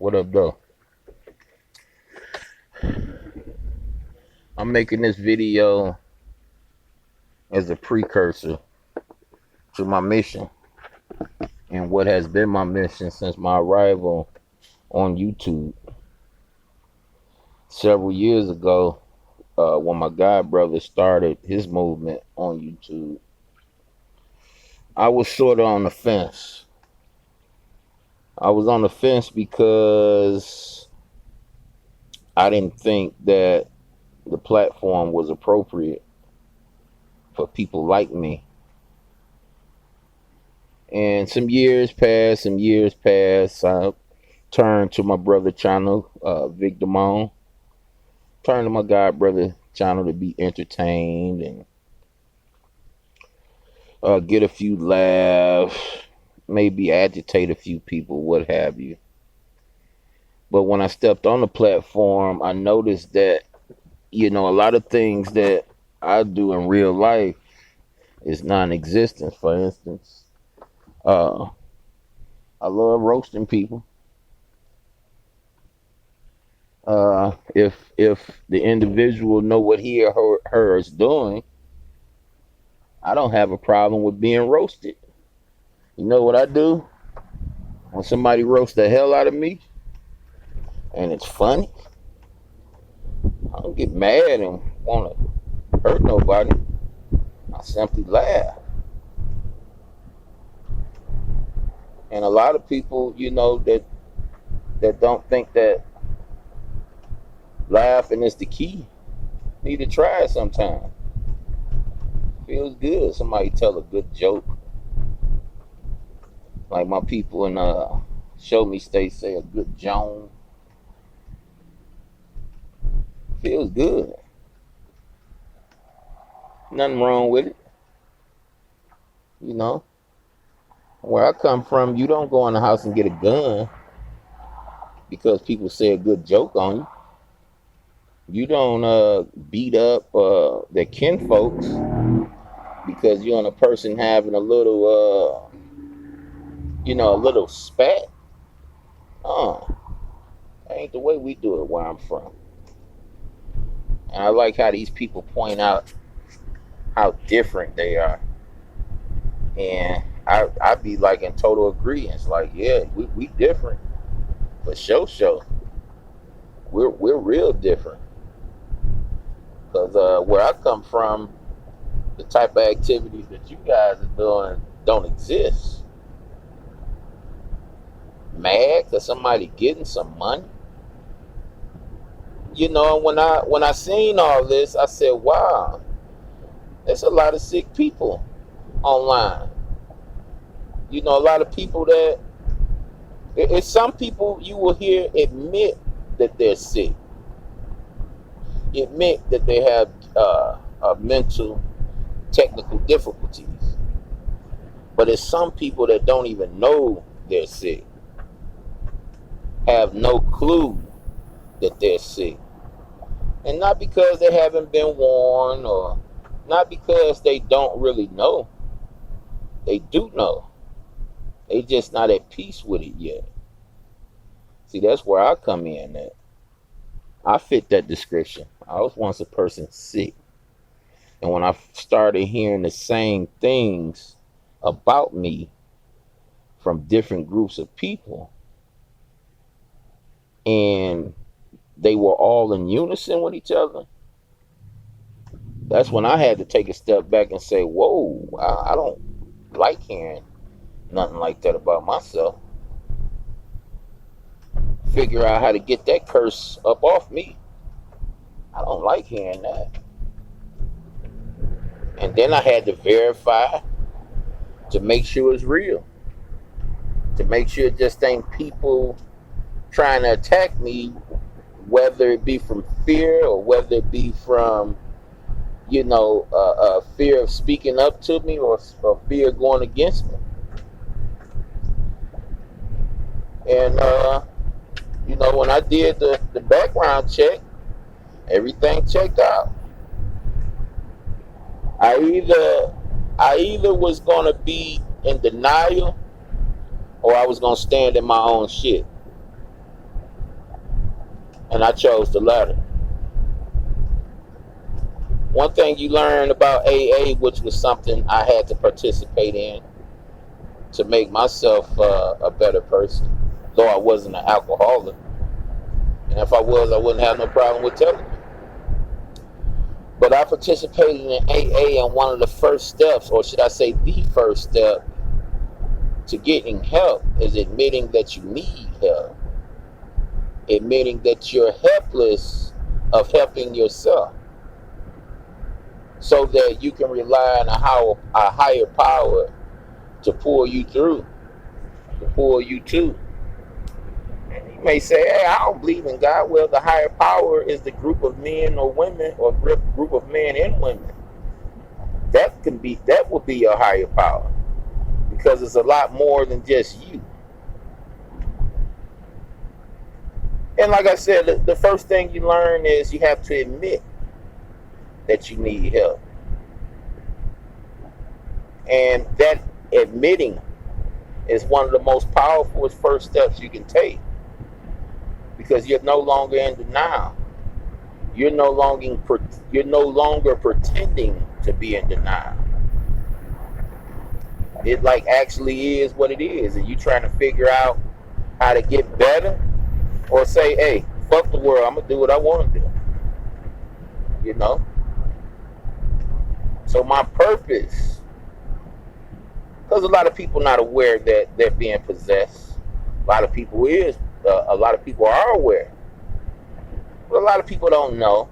What up, though? I'm making this video as a precursor to my mission and what has been my mission since my arrival on YouTube several years ago. When my god brother started his movement on YouTube, I was sort of on the fence. I was on the fence because I didn't think that the platform was appropriate for people like me. And some years passed. I turned to my brother channel, Vic Damone. Turned to my god brother channel to be entertained and get a few laughs, maybe agitate a few people, what have you. But when I stepped on the platform, I noticed that, a lot of things that I do in real life is non-existent. For instance, uh, I love roasting people. If the individual know what he or her is doing, I don't have a problem with being roasted. You know what I do? When somebody roasts the hell out of me and it's funny, I don't get mad and want to hurt nobody. I simply laugh. And a lot of people, that don't think that laughing is the key, need to try it sometime. Feels good. Somebody tell a good joke. Like my people in Show Me State say, a good Joan. Feels good. Nothing wrong with it. Where I come from, you don't go in the house and get a gun because people say a good joke on you. You don't beat up their kinfolks because you're on a person having a little, a little spat. That ain't the way we do it where I'm from. And I like how these people point out how different they are. And I be like in total agreement. Like, yeah, we different. For sure. We're real different. Because where I come from, the type of activities that you guys are doing don't exist. Mad because somebody getting some money. When I seen all this, I said, wow, there's a lot of sick people online. A lot of people that it's some people you will hear admit that they're sick, admit that they have mental technical difficulties. But it's some people that don't even know they're sick, have no clue that they're sick. And not because they haven't been warned or not because they don't really know. They do know. They just not at peace with it yet. See, that's where I come in at. I fit that description. I was once a person sick. And when I started hearing the same things about me from different groups of people, and they were all in unison with each other, that's when I had to take a step back and say, whoa, I don't like hearing nothing like that about myself. Figure out how to get that curse up off me. I don't like hearing that. And then I had to verify to make sure it's real. To make sure it just ain't people trying to attack me, whether it be from fear or whether it be from, fear of speaking up to me or fear going against me. And, when I did the background check, everything checked out. I either was going to be in denial or I was going to stand in my own shit. And I chose the latter. One thing you learn about AA, which was something I had to participate in to make myself a better person, though I wasn't an alcoholic. And if I was, I wouldn't have no problem with telling you. But I participated in AA, and one of the first steps, or should I say the first step, to getting help is admitting that you need help. Admitting that you're helpless of helping yourself, so that you can rely on a higher power to pull you through, to pull you to. And you may say, hey, I don't believe in God. Well, the higher power is the group of men or women, or group of men and women. That would be your higher power, because it's a lot more than just you. And like I said, the first thing you learn is you have to admit that you need help. And that admitting is one of the most powerful first steps you can take, because you're no longer in denial. You're no longer pretending to be in denial. It like actually is what it is, and you trying to figure out how to get better, or say, hey, fuck the world, I'm gonna do what I want to do. You know. So my purpose, because a lot of people not aware that they're being possessed. A lot of people are aware, but a lot of people don't know.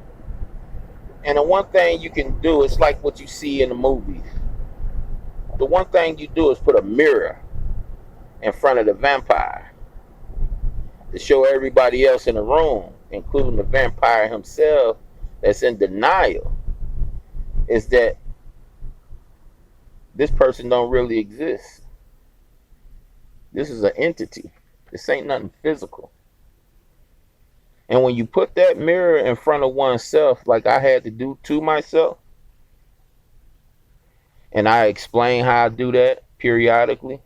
And the one thing you can do is like what you see in the movies. The one thing you do is put a mirror in front of the vampire to show everybody else in the room, including the vampire himself that's in denial, is that this person don't really exist. This is an entity. This ain't nothing physical. And when you put that mirror in front of oneself, like I had to do to myself, and I explain how I do that periodically,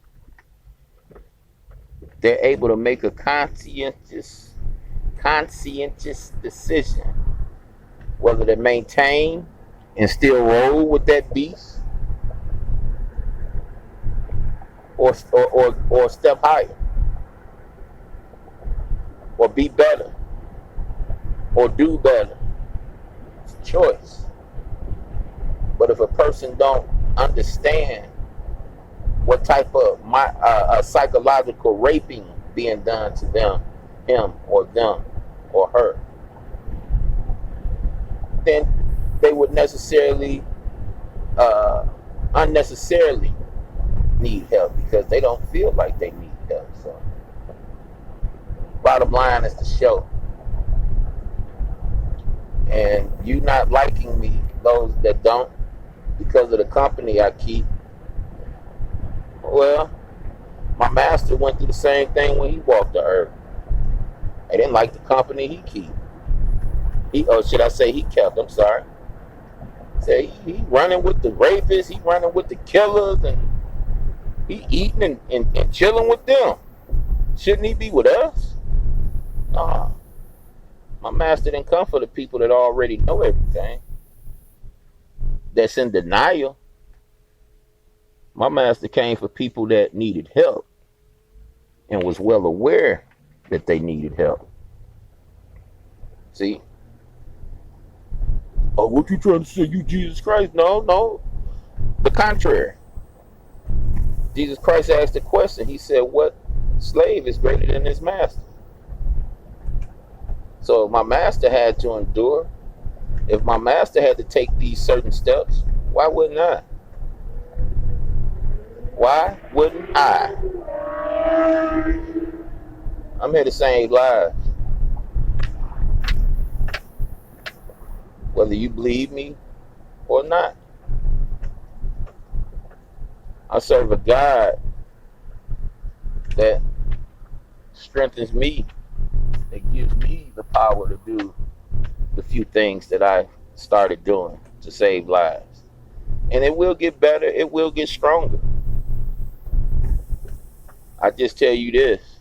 they're able to make a conscientious decision whether to maintain and still roll with that beast, or step higher, or be better, or do better. It's a choice. But if a person don't understand what type of psychological raping being done to them, him or them or her, then they would unnecessarily need help, because they don't feel like they need help. So bottom line is the show. And you not liking me, those that don't, because of the company I keep, well, my master went through the same thing when he walked the earth. I didn't like the company he keep. He kept, I'm sorry. Say he running with the rapists, he running with the killers, and he eating and chilling with them. Shouldn't he be with us? Nah. My master didn't come for the people that already know everything, that's in denial. My master came for people that needed help and was well aware that they needed help. See? Oh, what you trying to say? You Jesus Christ? No. The contrary. Jesus Christ asked a question. He said, what slave is greater than his master? So if my master had to endure, if my master had to take these certain steps, why wouldn't I? Why wouldn't I? I'm here to save lives. Whether you believe me or not. I serve a God that strengthens me, that gives me the power to do the few things that I started doing to save lives. And it will get better, it will get stronger. I just tell you this.